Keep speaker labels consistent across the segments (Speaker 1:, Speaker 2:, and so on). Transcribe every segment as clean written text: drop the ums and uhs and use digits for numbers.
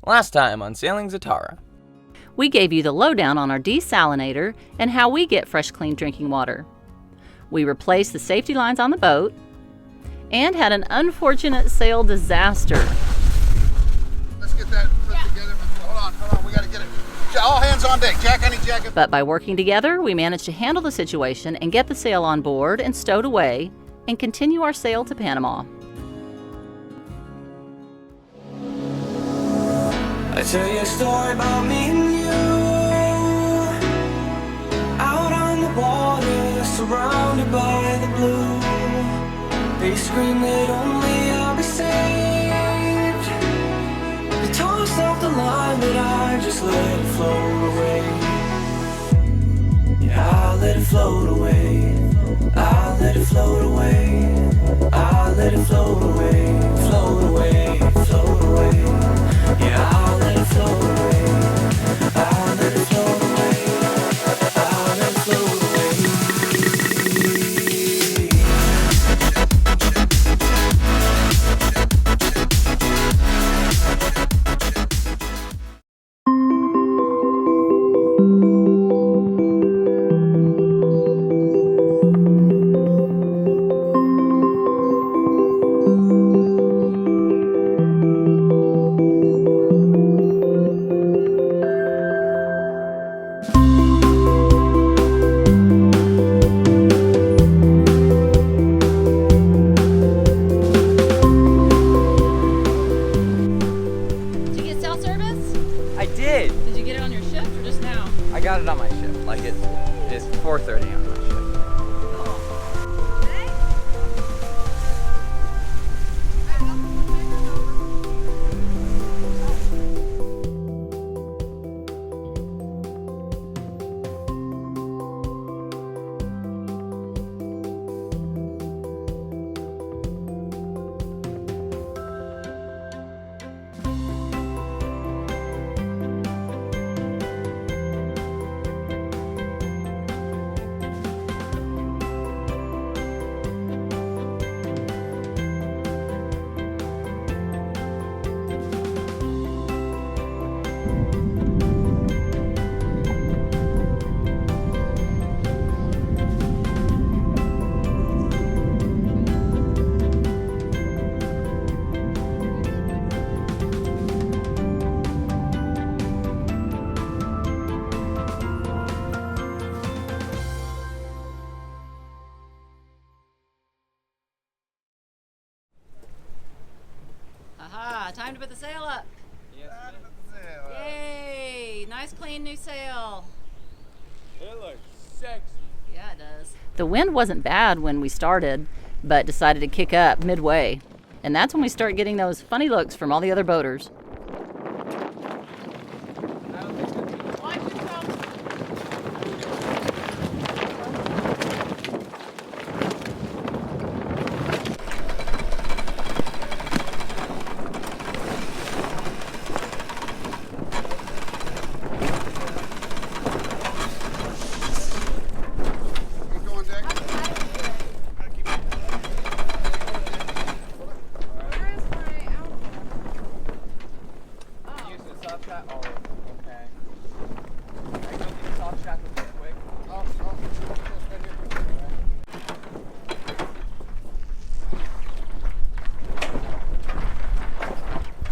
Speaker 1: Last time on Sailing Zatara.
Speaker 2: We gave you the lowdown on our desalinator and how we get fresh, clean drinking water. We replaced the safety lines on the boat and had an unfortunate sail disaster.
Speaker 3: Let's get that put together. Hold on, we gotta get it. All hands on deck. Jack, I need Jack.
Speaker 2: But by working together, we managed to handle the situation and get the sail on board and stowed away and continue our sail to Panama.
Speaker 4: I tell you a story about me and you, out on the water, surrounded by the blue. They scream that only I'll be saved. They toss off the line, but I just let it float away. Yeah, I'll let it float away. I'll let it float away. I'll let it float away. Float away, float away. Yeah, I'll let it float away. I'll let it float away. I'll let it float away.
Speaker 1: I got it on my ship. Like it's 4:30 on my ship.
Speaker 2: Aha, time to put the sail up.
Speaker 1: Yes,
Speaker 2: Yay, nice clean new sail.
Speaker 1: it looks sexy.
Speaker 2: Yeah, it does. The wind wasn't bad when we started, but decided to kick up midway. And that's when we start getting those funny looks from all the other boaters.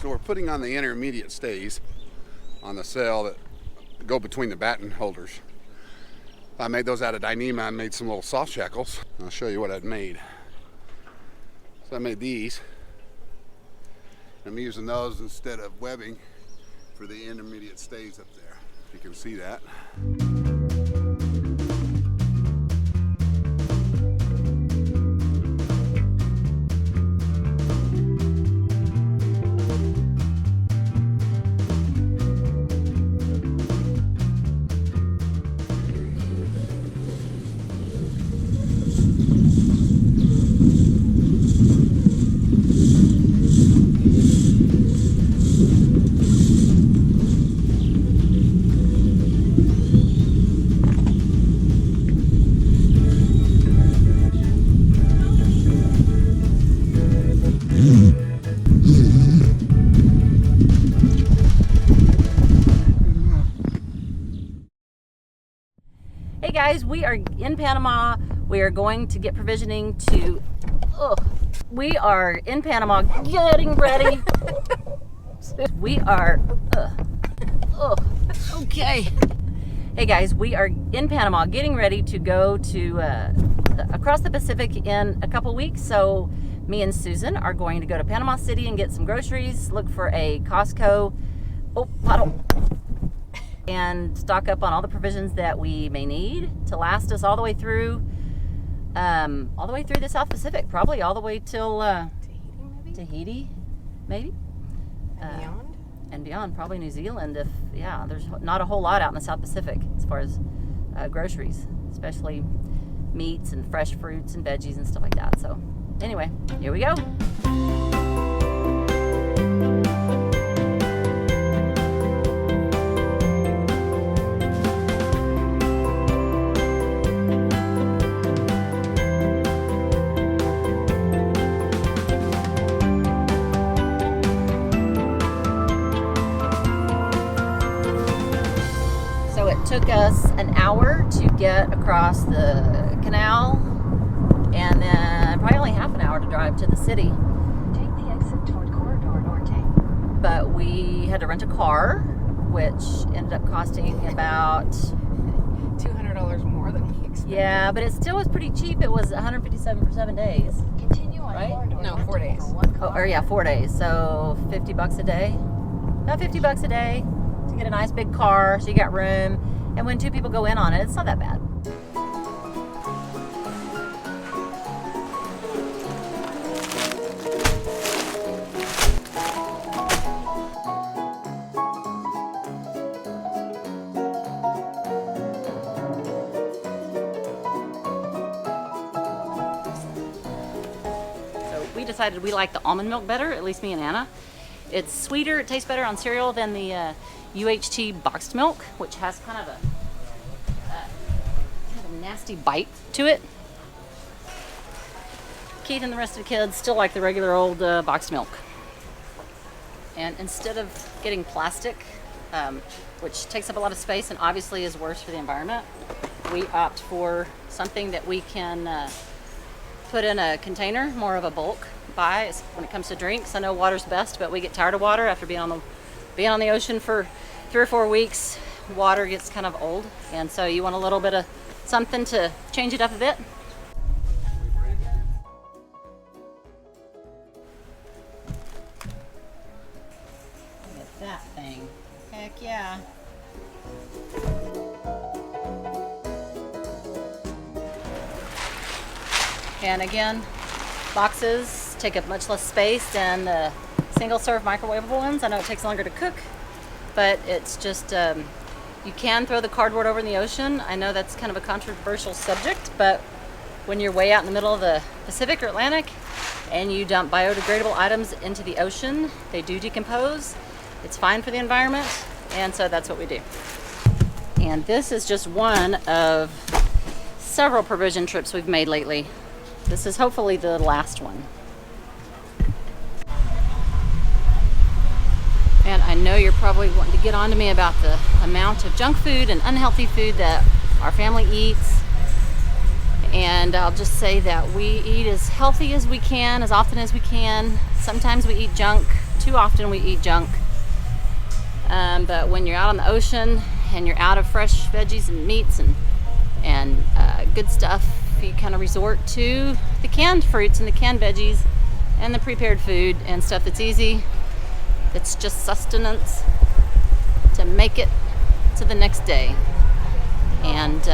Speaker 3: So we're putting on the intermediate stays on the sail that go between the batten holders. I made those out of Dyneema and made some little soft shackles. I'll show you what I'd made. So I made these. I'm using those instead of webbing for the intermediate stays up there. You can see that.
Speaker 2: guys, we are in Panama. We are going to get provisioning to, we are in Panama getting ready. We are, okay. Hey guys, we are in Panama getting ready to go to across the Pacific in a couple weeks. So me and Susan are going to go to Panama City and get some groceries, look for a Costco, and stock up on all the provisions that we may need to last us all the way through the South Pacific, probably all the way till Tahiti, maybe.
Speaker 5: Beyond?
Speaker 2: And beyond, probably New Zealand. There's not a whole lot out in the South Pacific as far as groceries, especially meats and fresh fruits and veggies and stuff like that. So anyway, here we go. Took us an hour to get across the canal, and then probably only half an hour to drive to the city.
Speaker 6: Take the exit toward Corridor Norte.
Speaker 2: But we had to rent a car, which ended up costing about
Speaker 5: $200 more than we expected.
Speaker 2: Yeah, but it still was pretty cheap. It was $157 for 7 days.
Speaker 6: Continue on
Speaker 2: Right?
Speaker 6: Corridor
Speaker 5: No,
Speaker 6: Norte
Speaker 5: 4 days.
Speaker 6: for one car.
Speaker 2: 4 days. So $50 a day. About $50 a day to get a nice big car, so you got room. And when 2 people go in on it, it's not that bad. So we decided we like the almond milk better, at least me and Anna. It's sweeter, it tastes better on cereal than the UHT boxed milk, which has kind of a nasty bite to it. Keith and the rest of the kids still like the regular old boxed milk. And instead of getting plastic, which takes up a lot of space and obviously is worse for the environment, we opt for something that we can put in a container, more of a bulk buy when it comes to drinks. I know water's best, but we get tired of water after being on the ocean for 3 or 4 weeks. Water gets kind of old, and so you want a little bit of something to change it up a bit. Look at that thing. Heck yeah. And again, boxes take up much less space than the single-serve microwavable ones. I know it takes longer to cook, but it's just, you can throw the cardboard over in the ocean. I know that's kind of a controversial subject, but when you're way out in the middle of the Pacific or Atlantic and you dump biodegradable items into the ocean, they do decompose. It's fine for the environment, and so that's what we do. And this is just one of several provision trips we've made lately. This is hopefully the last one. And I know you're probably wanting to get on to me about the amount of junk food and unhealthy food that our family eats. And I'll just say that we eat as healthy as we can, as often as we can. Sometimes we eat junk. Too often we eat junk. But when you're out on the ocean and you're out of fresh veggies and meats and good stuff, you kind of resort to the canned fruits and the canned veggies and the prepared food and stuff that's easy. It's just sustenance to make it to the next day. And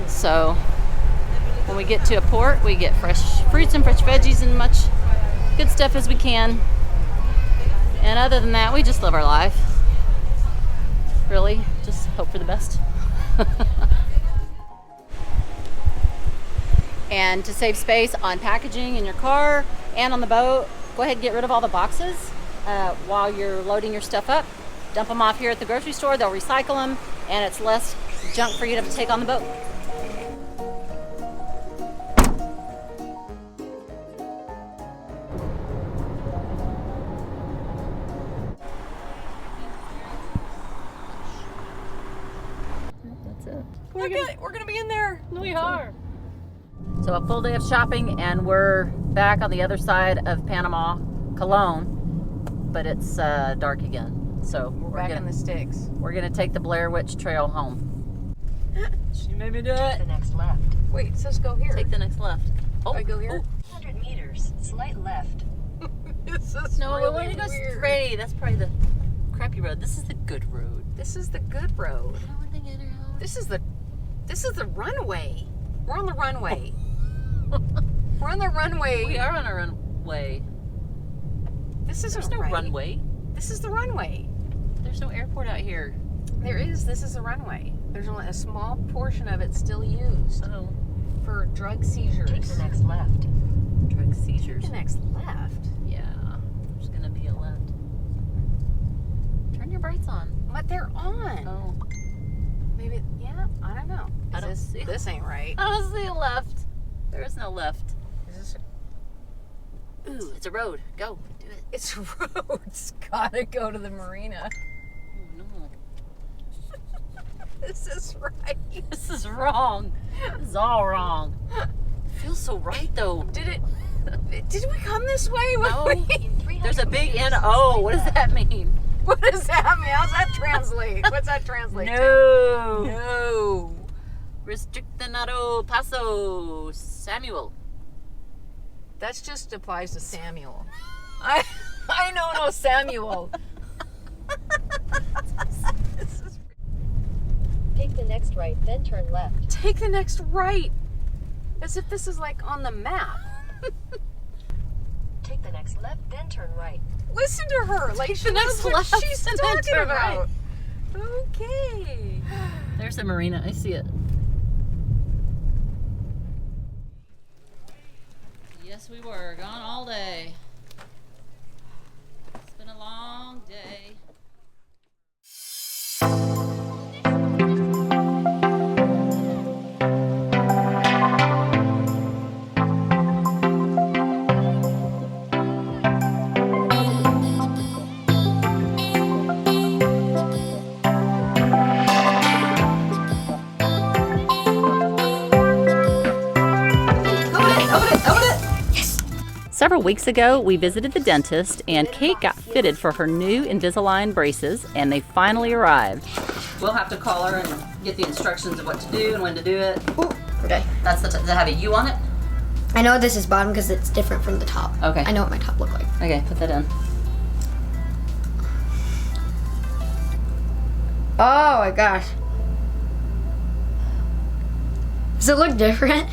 Speaker 2: so when we get to a port, we get fresh fruits and fresh veggies and much good stuff as we can. And other than that, we just live our life. Really, just hope for the best. And to save space on packaging in your car and on the boat, go ahead and get rid of all the boxes while you're loading your stuff up. Dump them off here at the grocery store. They'll recycle them, and it's less junk for you to have to take on the boat.
Speaker 5: Look at, we're gonna be in there.
Speaker 2: We are. So a full day of shopping, and we're back on the other side of Panama, Cologne, but it's dark again. So
Speaker 5: We're back in the sticks.
Speaker 2: we're gonna take the Blair Witch Trail home. She made me do
Speaker 6: Take the
Speaker 2: it.
Speaker 6: next left.
Speaker 5: Wait, it says go here.
Speaker 2: Take the next left. Oh,
Speaker 5: I go here?
Speaker 6: 100 meters, slight left.
Speaker 5: This is
Speaker 2: No,
Speaker 5: really
Speaker 2: we want to go
Speaker 5: weird.
Speaker 2: straight. That's probably the crappy road. This is the good road.
Speaker 5: This is the good road. This is the runway. We're on the runway. We're on the runway.
Speaker 2: We are on a runway.
Speaker 5: This isn't
Speaker 2: There's no
Speaker 5: right.
Speaker 2: runway.
Speaker 5: This is the runway.
Speaker 2: There's no airport out here.
Speaker 5: There is. This is the runway. There's only a small portion of it still used
Speaker 2: Oh,
Speaker 5: for drug seizures.
Speaker 6: Take the next left.
Speaker 2: drug seizures.
Speaker 5: The next left.
Speaker 2: Yeah, there's gonna be a left. Turn your brights on.
Speaker 5: But they're on.
Speaker 2: Oh,
Speaker 5: Maybe. Yeah. I don't know.
Speaker 2: I don't
Speaker 5: This
Speaker 2: see-
Speaker 5: this ain't right.
Speaker 2: I don't see a left. There is no left.
Speaker 5: Is this?
Speaker 2: Ooh, it's a road. Go, do it.
Speaker 5: It's roads. Gotta go to the marina.
Speaker 2: Oh no,
Speaker 5: This is right.
Speaker 2: this is wrong. This is all wrong. It feels so right though.
Speaker 5: Did we come this way?
Speaker 2: No.
Speaker 6: In 300
Speaker 2: There's a big
Speaker 6: meters,
Speaker 2: N-O. What does that mean?
Speaker 5: What does that mean? How's that translate? What's that translate to?
Speaker 2: No.
Speaker 5: No.
Speaker 2: Restriccionado paso, Samuel.
Speaker 5: That just applies to Samuel. I know no Samuel. This is-
Speaker 6: Take the next right, then turn left.
Speaker 5: Take the next right. As if this is like on the map.
Speaker 6: Take the next left, then turn right.
Speaker 5: Listen to her. Like she
Speaker 2: the
Speaker 5: knows
Speaker 2: next
Speaker 5: what
Speaker 2: left
Speaker 5: she's
Speaker 2: and then
Speaker 5: talking
Speaker 2: turn
Speaker 5: about. Okay.
Speaker 2: There's the marina. I see it. Yes, we were. Gone all day. It's been a long day. Several weeks ago, we visited the dentist, and Kate got fitted for her new Invisalign braces, and they finally arrived. We'll have to call her and get the instructions of what to do and when to do it.
Speaker 7: Okay.
Speaker 2: That's the. Does it have a U on it?
Speaker 7: I know this is bottom because it's different from the top.
Speaker 2: Okay.
Speaker 7: I know what my top look like.
Speaker 2: Okay, put that in.
Speaker 7: Oh my gosh. Does it look different?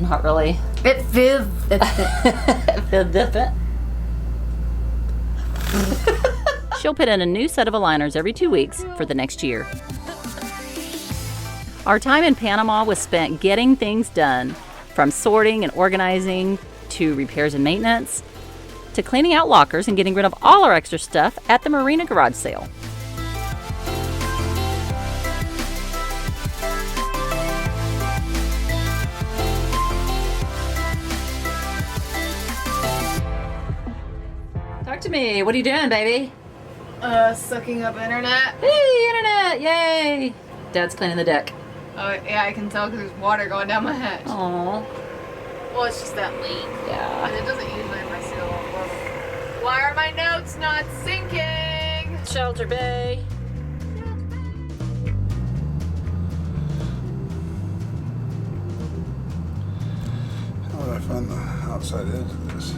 Speaker 2: Not really.
Speaker 7: It feels
Speaker 2: different. She'll put in a new set of aligners every 2 weeks for the next year. Our time in Panama was spent getting things done, from sorting and organizing to repairs and maintenance, to cleaning out lockers and getting rid of all our extra stuff at the marina garage sale. Talk to me. What are you doing, baby?
Speaker 8: Sucking up internet.
Speaker 2: Hey, internet! Yay! Dad's cleaning the deck.
Speaker 8: Oh, yeah, I can tell because there's water going down my hatch.
Speaker 2: Aww.
Speaker 8: Well, it's just that leak.
Speaker 2: Yeah.
Speaker 8: And it doesn't usually if I seal it. Why are my notes not sinking?
Speaker 2: Shelter Bay.
Speaker 3: How would I find the outside edge of this?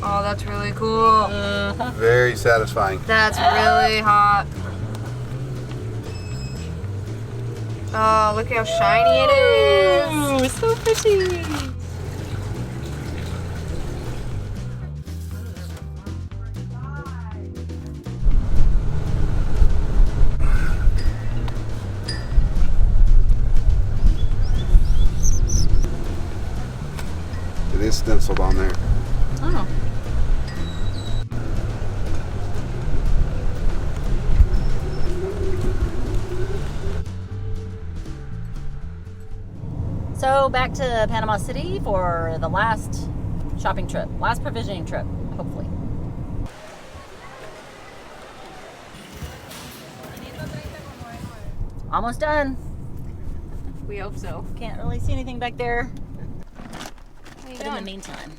Speaker 8: Oh, that's really cool.
Speaker 3: Very satisfying.
Speaker 8: That's really hot. Oh, look how shiny it is.
Speaker 2: Ooh, so pretty.
Speaker 3: It is stenciled on there.
Speaker 2: Oh. So back to Panama City for the last shopping trip, last provisioning trip, hopefully. Almost done.
Speaker 5: We hope so.
Speaker 2: Can't really see anything back there.
Speaker 5: What are you
Speaker 2: But in the
Speaker 5: doing?
Speaker 2: meantime,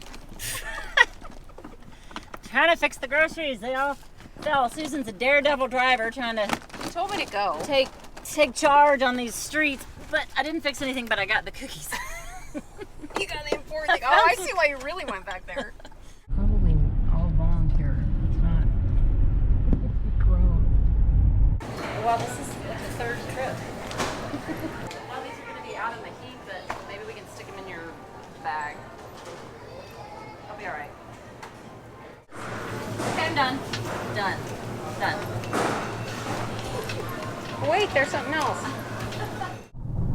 Speaker 2: trying to fix the groceries. They all fell. Susan's a daredevil driver trying to
Speaker 5: You told me to go.
Speaker 2: take charge on these streets. But I didn't fix anything, but I got the cookies.
Speaker 5: You got the important thing. Oh, I see why you really went back there.
Speaker 2: Probably all volunteer. It's not grown. Well, this is the third trip. Well, these are going to be out in the heat, but maybe we can stick them in your bag. I'll be all right. Okay, I'm done. Done.
Speaker 5: Wait, there's something else.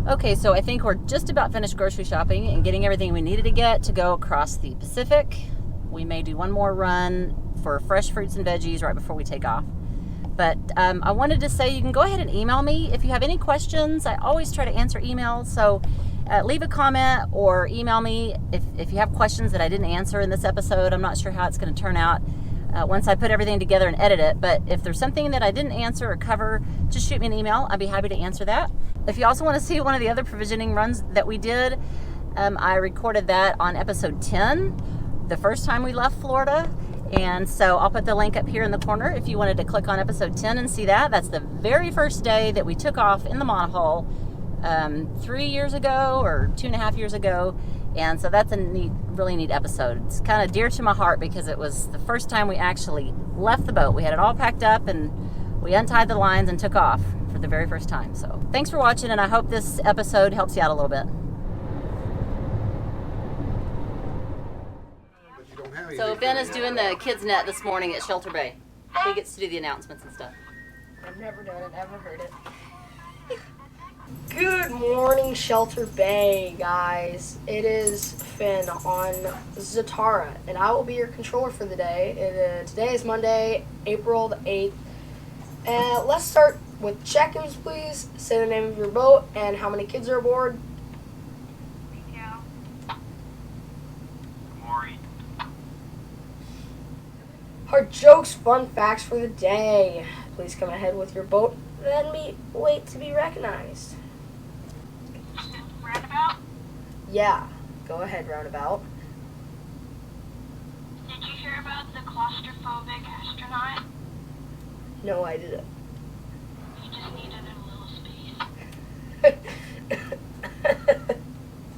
Speaker 2: Okay, so I think we're just about finished grocery shopping and getting everything we needed to get to go across the Pacific. We may do one more run for fresh fruits and veggies right before we take off. But I wanted to say you can go ahead and email me if you have any questions. I always try to answer emails, so leave a comment or email me if you have questions that I didn't answer in this episode. I'm not sure how it's going to turn out once I put everything together and edit it, but if there's something that I didn't answer or cover, just shoot me an email. I'd be happy to answer that. If you also want to see one of the other provisioning runs that we did, I recorded that on episode 10, the first time we left Florida. And so I'll put the link up here in the corner if you wanted to click on episode 10 and see that. That's the very first day that we took off in the monohull 3 years ago or 2.5 years ago. And so that's a really neat episode. It's kind of dear to my heart because it was the first time we actually left the boat. We had it all packed up and we untied the lines and took off for the very first time. So thanks for watching, and I hope this episode helps you out a little bit. So Ben is doing the kids net this morning at Shelter Bay. He gets to do the announcements and stuff.
Speaker 7: I've never done it, never heard it. Good morning, Shelter Bay, guys. It is Finn on Zatara, and I will be your controller for the day. Today is Monday, April the 8th. Let's start with check-ins, please. Say the name of your boat and how many kids are aboard. Our jokes, fun facts for the day. Please come ahead with your boat, then wait to be recognized.
Speaker 9: Roundabout?
Speaker 7: Yeah, go ahead, Roundabout.
Speaker 9: Did you hear about the claustrophobic astronaut?
Speaker 7: No, I didn't.
Speaker 9: He just needed a little space.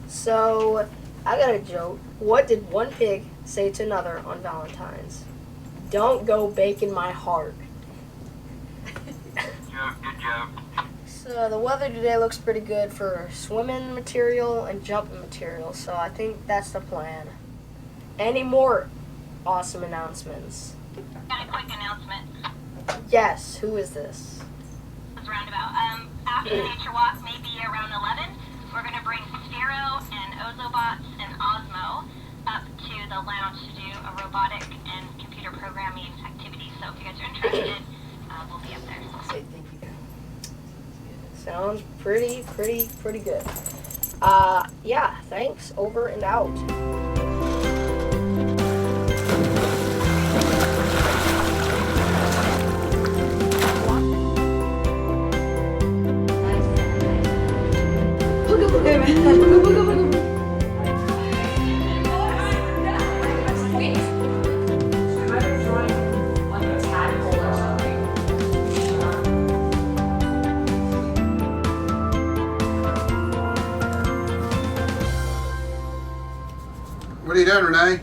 Speaker 7: So, I got a joke. What did one pig say to another on Valentine's? Don't go baking my heart.
Speaker 9: Good job.
Speaker 7: So the weather today looks pretty good for swimming material and jumping material, so I think that's the plan. Any more awesome announcements?
Speaker 9: Got a quick announcement.
Speaker 7: Yes, who is this?
Speaker 9: It's Roundabout. After the nature walk, maybe around 11, we're going to bring Sphero and Ozobots and Osmo up to the lounge to do a robotic and computer programming activity. So if you guys are interested, we'll be up there.
Speaker 7: Say thank you. Sounds pretty good. Yeah, thanks. Over and out.
Speaker 3: What are you doing, Renee?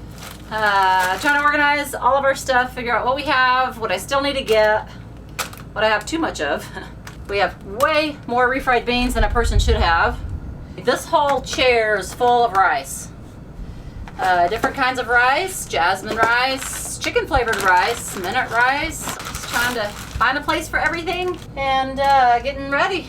Speaker 2: Trying to organize all of our stuff, figure out what we have, what I still need to get, what I have too much of. We have way more refried beans than a person should have. This whole chair is full of rice. Different kinds of rice, jasmine rice, chicken flavored rice, minute rice. Just trying to find a place for everything and getting ready.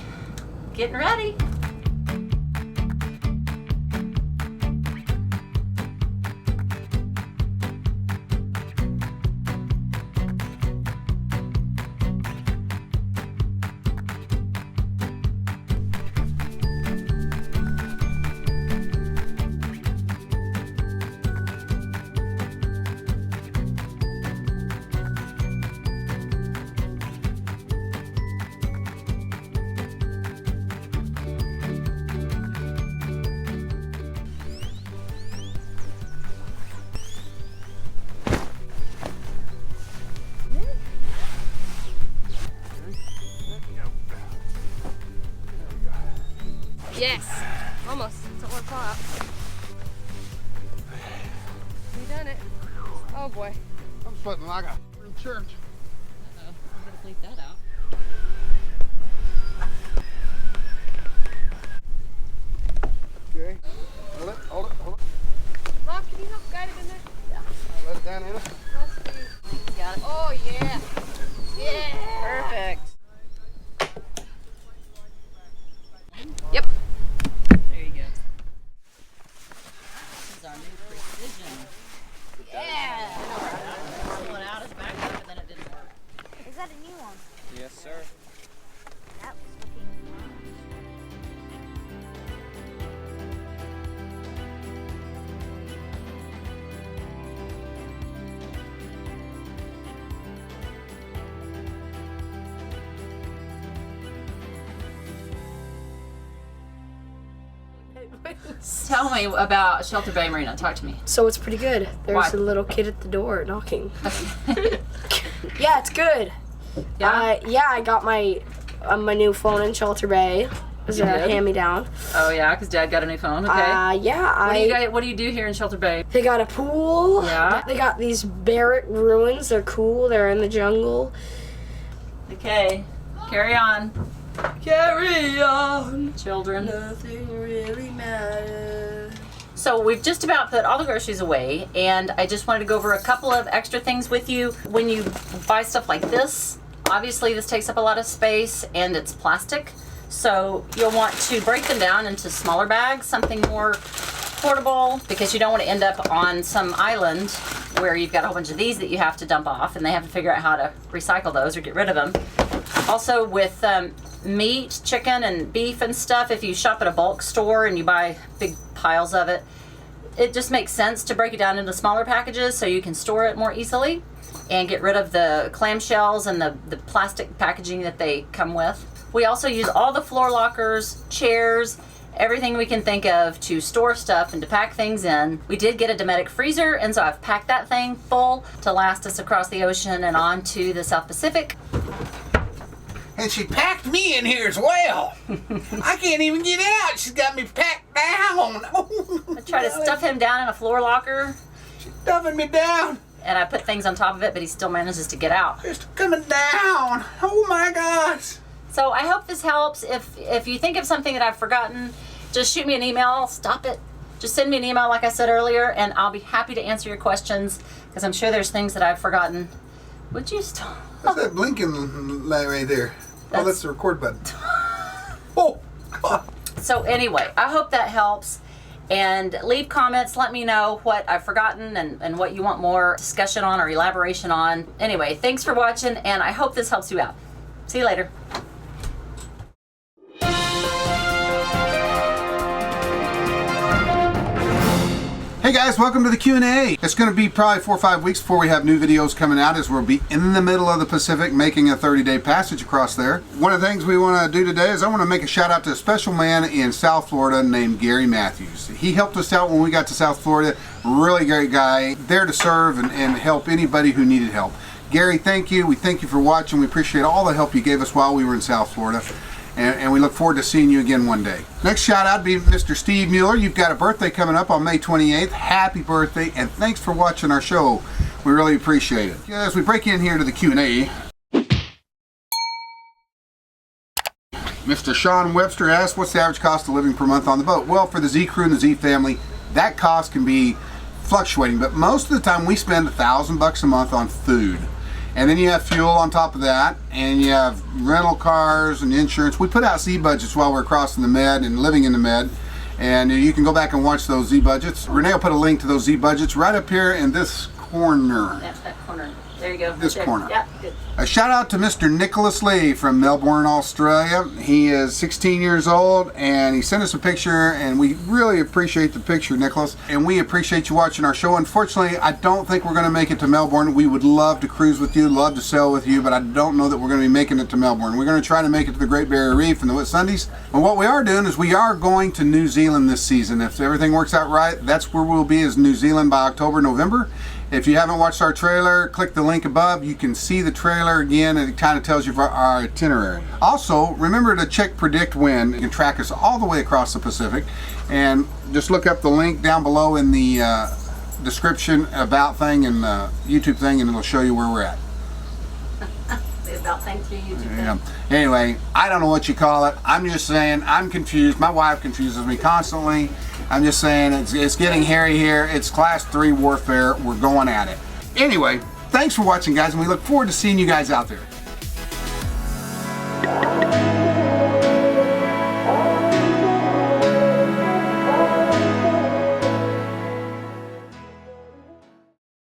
Speaker 8: Yes. Almost. It's at 1 o'clock. We done it. Oh boy.
Speaker 3: I'm sweating like a church.
Speaker 2: I'm gonna bleep that out.
Speaker 3: Okay. Hold it, hold it, hold it.
Speaker 8: Mom, can you help guide it in there?
Speaker 3: Let it down in it.
Speaker 2: Got it.
Speaker 8: Oh yeah. Yeah.
Speaker 2: Perfect.
Speaker 8: Yep.
Speaker 2: There you go. This is our new precision.
Speaker 8: Yeah.
Speaker 2: One out is back up, and then it didn't work.
Speaker 6: Is that a new one?
Speaker 1: Yes, sir.
Speaker 6: That was looking
Speaker 2: Tell me about Shelter Bay Marina. Talk to me.
Speaker 7: So it's pretty good. There's
Speaker 2: Why?
Speaker 7: a little kid at the door knocking. Yeah, it's good.
Speaker 2: Yeah?
Speaker 7: Yeah, I got my new phone in Shelter Bay. It was
Speaker 2: You
Speaker 7: a
Speaker 2: did?
Speaker 7: hand-me-down.
Speaker 2: Oh yeah, because Dad got a new phone. Okay.
Speaker 7: Yeah,
Speaker 2: What do you do here in Shelter Bay?
Speaker 7: they got a pool.
Speaker 2: Yeah.
Speaker 7: They got these barrack ruins. They're cool. They're in the jungle.
Speaker 2: Okay. Carry on,
Speaker 7: Carry on.
Speaker 2: children.
Speaker 7: Nothing really matters.
Speaker 2: So we've just about put all the groceries away, and I just wanted to go over a couple of extra things with you. When you buy stuff like this, obviously this takes up a lot of space and it's plastic. So you'll want to break them down into smaller bags, something more portable, because you don't want to end up on some island where you've got a whole bunch of these that you have to dump off, and they have to figure out how to recycle those or get rid of them. Also with meat, chicken and beef and stuff, if you shop at a bulk store and you buy big piles of it, it just makes sense to break it down into smaller packages so you can store it more easily and get rid of the clamshells and the plastic packaging that they come with. We also use all the floor lockers, chairs, everything we can think of to store stuff and to pack things in. We did get a Dometic freezer, and so I've packed that thing full to last us across the ocean and on to the South Pacific.
Speaker 10: And she packed me in here as well. I can't even get out. She's got me packed down.
Speaker 2: I try to stuff him down in a floor locker,
Speaker 10: She's stuffing me down.
Speaker 2: and I put things on top of it, but he still manages to get out.
Speaker 10: It's coming down. Oh my gosh.
Speaker 2: So I hope this helps. If you think of something that I've forgotten, just shoot me an email. I'll stop it. Just send me an email like I said earlier, and I'll be happy to answer your questions, because I'm sure there's things that I've forgotten. Would you stop?
Speaker 3: What's that blinking light right there? Oh, that's the record button.
Speaker 10: Oh, God.
Speaker 2: So anyway, I hope that helps. And leave comments. Let me know what I've forgotten and what you want more discussion on or elaboration on. Anyway, thanks for watching, and I hope this helps you out. See you later.
Speaker 3: Hey guys, welcome to the Q&A. It's going to be probably 4 or 5 weeks before we have new videos coming out, as we'll be in the middle of the Pacific making a 30-day passage across there. One of the things we want to do today is I want to make a shout out to a special man in South Florida named Gary Matthews. He helped us out when we got to South Florida. Really great guy, there to serve and help anybody who needed help. Gary, thank you. We thank you for watching. We appreciate all the help you gave us while we were in South Florida. And we look forward to seeing you again one day. Next shout out be Mr. Steve Mueller. You've got a birthday coming up on May 28th. Happy birthday, and thanks for watching our show. We really appreciate it. As we break in here to the Q&A, Mr. Sean Webster asked, what's the average cost of living per month on the boat? Well, for the Z-Crew and the Z family, that cost can be fluctuating, but most of the time we spend $1,000 a month on food. And then you have fuel on top of that, and you have rental cars and insurance. We put out Z budgets while we're crossing the Med and living in the Med, and you can go back and watch those Z budgets. Renee will put a link to those Z budgets right up here in this corner.
Speaker 2: That's that corner. There you go.
Speaker 3: This
Speaker 2: Right there.
Speaker 3: corner.
Speaker 2: Yeah, good.
Speaker 3: A shout out to Mr. Nicholas Lee from Melbourne, Australia. He is 16 years old, and he sent us a picture, and we really appreciate the picture, Nicholas. And we appreciate you watching our show. Unfortunately, I don't think we're going to make it to Melbourne. We would love to cruise with you, love to sail with you, but I don't know that we're going to be making it to Melbourne. We're going to try to make it to the Great Barrier Reef and the Whitsundays. And what we are doing is we are going to New Zealand this season. If everything works out right, that's where we'll be, is New Zealand by October, November. If you haven't watched our trailer, click the link above. You can see the trailer again, and it kind of tells you our itinerary. Also, remember to check Predict Wind. You can track us all the way across the Pacific, and just look up the link down below in the description about thing and YouTube thing, and it'll show you where we're at.
Speaker 2: The about thing through YouTube.
Speaker 3: Yeah. Anyway, I don't know what you call it. I'm just saying I'm confused. My wife confuses me constantly. I'm just saying it's getting hairy here. It's class 3 warfare. We're going at it. Anyway, thanks for watching, guys, and we look forward to seeing you guys out there.